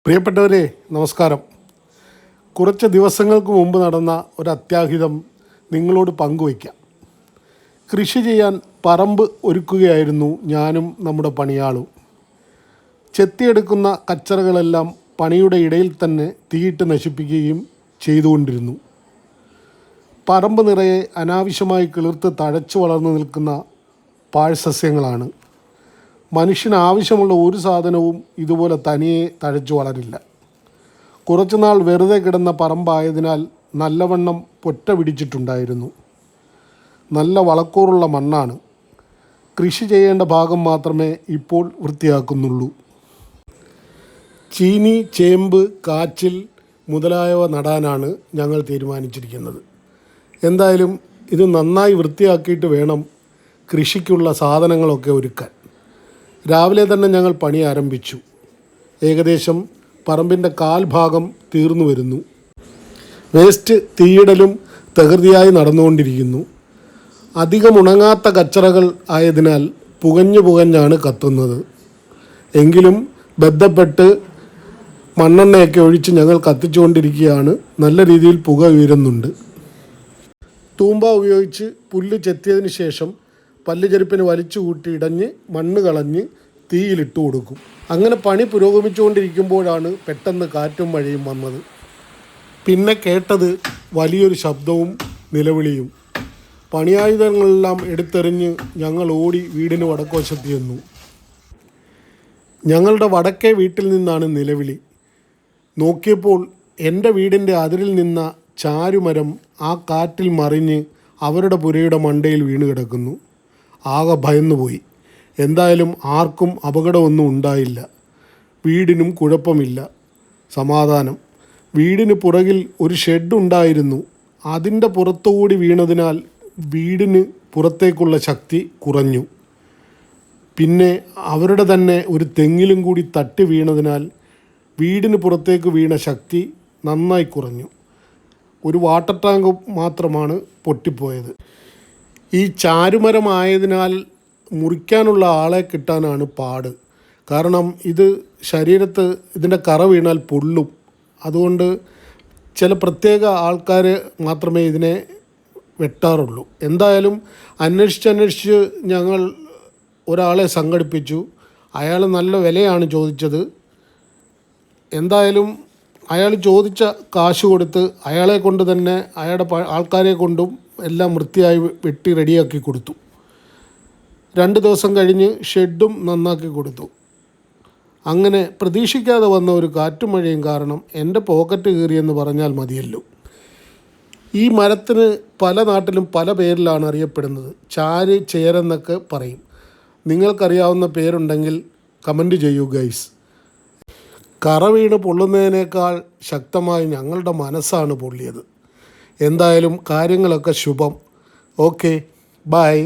പ്രിയപ്പെട്ടവരെ, നമസ്കാരം. കുറച്ച് ദിവസങ്ങൾക്ക് മുമ്പ് നടന്ന ഒരു അത്യാഹിതം നിങ്ങളോട് പങ്കുവയ്ക്കാം. കൃഷി ചെയ്യാൻ പറമ്പ് ഒരുക്കുകയായിരുന്നു ഞാനും നമ്മുടെ പണിയാളും. ചെത്തിയെടുക്കുന്ന കച്ചറകളെല്ലാം പണിയുടെ ഇടയിൽ തന്നെ തീയിട്ട് നശിപ്പിക്കുകയും ചെയ്തുകൊണ്ടിരുന്നു. പറമ്പ് നിറയെ അനാവശ്യമായി കിളിർത്ത് തഴച്ചു വളർന്നു നിൽക്കുന്ന പാഴ്സസ്യങ്ങളാണ്. മനുഷ്യന് ആവശ്യമുള്ള ഒരു സാധനവും ഇതുപോലെ തനിയെ തഴച്ചു വളരില്ല. കുറച്ചുനാൾ വെറുതെ കിടന്ന പറമ്പായതിനാൽ നല്ലവണ്ണം പൊറ്റ പിടിച്ചിട്ടുണ്ടായിരുന്നു. നല്ല വളക്കൂറുള്ള മണ്ണാണ്. കൃഷി ചെയ്യേണ്ട ഭാഗം മാത്രമേ ഇപ്പോൾ വൃത്തിയാക്കുന്നുള്ളൂ. ചീനി, ചേമ്പ്, കാച്ചിൽ മുതലായവ നടാനാണ് ഞങ്ങൾ തീരുമാനിച്ചിരിക്കുന്നത്. എന്തായാലും ഇത് നന്നായി വൃത്തിയാക്കിയിട്ട് വേണം കൃഷിക്കുള്ള സാധനങ്ങളൊക്കെ ഒരുക്കാൻ. രാവിലെ തന്നെ ഞങ്ങൾ പണി ആരംഭിച്ചു. ഏകദേശം പറമ്പിൻ്റെ കാൽഭാഗം തീർന്നു വരുന്നു. വേസ്റ്റ് തീയിടലും തകൃതിയായി നടന്നുകൊണ്ടിരിക്കുന്നു. അധികം ഉണങ്ങാത്ത കച്ചറകൾ ആയതിനാൽ പുകഞ്ഞാണ് കത്തുന്നത്. എങ്കിലും ബന്ധപ്പെട്ട് മണ്ണെണ്ണയൊക്കെ ഒഴിച്ച് ഞങ്ങൾ കത്തിച്ചുകൊണ്ടിരിക്കുകയാണ്. നല്ല രീതിയിൽ പുക ഉയരുന്നുണ്ട്. തൂമ്പ ഉപയോഗിച്ച് പുല്ല് ചെത്തിയതിന് ശേഷം പല്ലുചെരുപ്പിന് വലിച്ചു കൂട്ടി ഇടഞ്ഞ് മണ്ണ് കളഞ്ഞ് തീയിലിട്ട് കൊടുക്കും. അങ്ങനെ പണി പുരോഗമിച്ചുകൊണ്ടിരിക്കുമ്പോഴാണ് പെട്ടെന്ന് കാറ്റും മഴയും വന്നത്. പിന്നെ കേട്ടത് വലിയൊരു ശബ്ദവും നിലവിളിയും. പണിയായുധങ്ങളെല്ലാം എടുത്തെറിഞ്ഞ് ഞങ്ങൾ ഓടി വീടിന് വടക്കുവശത്ത് ചെന്നു. ഞങ്ങളുടെ വടക്കേ വീട്ടിൽ നിന്നാണ് നിലവിളി. നോക്കിയപ്പോൾ എൻ്റെ വീടിൻ്റെ അതിരിൽ നിന്ന ചാരുമരം ആ കാറ്റിൽ മറിഞ്ഞ് അവരുടെ പുരയുടെ മണ്ടയിൽ വീണ് കിടക്കുന്നു. ആകെ ഭയന്നുപോയി. എന്തായാലും ആർക്കും അപകടമൊന്നും ഉണ്ടായില്ല. വീടിനും കുഴപ്പമില്ല. സമാധാനം. വീടിന് പുറകിൽ ഒരു ഷെഡ് ഉണ്ടായിരുന്നു. അതിൻ്റെ പുറത്തുകൂടി വീണതിനാൽ വീടിന് പുറത്തേക്കുള്ള ശക്തി കുറഞ്ഞു. പിന്നെ അവരുടെ തന്നെ ഒരു തെങ്ങിലും കൂടി തട്ടി വീണതിനാൽ വീടിന് പുറത്തേക്ക് വീണ ശക്തി നന്നായി കുറഞ്ഞു. ഒരു വാട്ടർ ടാങ്ക് മാത്രമാണ് പൊട്ടിപ്പോയത്. ഈ ചാരുമരമായതിനാൽ മുറിക്കാനുള്ള ആളെ കിട്ടാനാണ് പാട്. കാരണം ഇത് ശരീരത്ത് ഇതിൻ്റെ കറ വീണാൽ പൊള്ളും. അതുകൊണ്ട് ചില പ്രത്യേക ആൾക്കാർ മാത്രമേ ഇതിനെ വെട്ടാറുള്ളൂ. എന്തായാലും അന്വേഷിച്ച് ഞങ്ങൾ ഒരാളെ സംഘടിപ്പിച്ചു. അയാൾ നല്ല വിലയാണ് ചോദിച്ചത്. എന്തായാലും അയാൾ ചോദിച്ച കാശ് കൊടുത്ത് അയാളെ കൊണ്ട് തന്നെ അയാളുടെ ആൾക്കാരെ കൊണ്ടും എല്ലാം വൃത്തിയായി വെട്ടി റെഡിയാക്കി കൊടുത്തു. 2 ദിവസം കഴിഞ്ഞ് ഷെഡും നന്നാക്കി കൊടുത്തു. അങ്ങനെ പ്രതീക്ഷിക്കാതെ വന്ന ഒരു കാറ്റും മഴയും കാരണം എൻ്റെ പോക്കറ്റ് കീറിയെന്ന് പറഞ്ഞാൽ മതിയല്ലോ. ഈ മരത്തിന് പല നാട്ടിലും പല പേരിലാണ് അറിയപ്പെടുന്നത്. ചാര്, ചേരെന്നൊക്കെ പറയും. നിങ്ങൾക്കറിയാവുന്ന പേരുണ്ടെങ്കിൽ കമൻറ്റ് ചെയ്യൂ ഗൈസ്. കറ വീണ് പൊള്ളുന്നതിനേക്കാൾ ശക്തമായി ഞങ്ങളുടെ മനസ്സാണ് പൊള്ളിയത്. എന്തായാലും കാര്യങ്ങളൊക്കെ ശുഭം. Okay, by.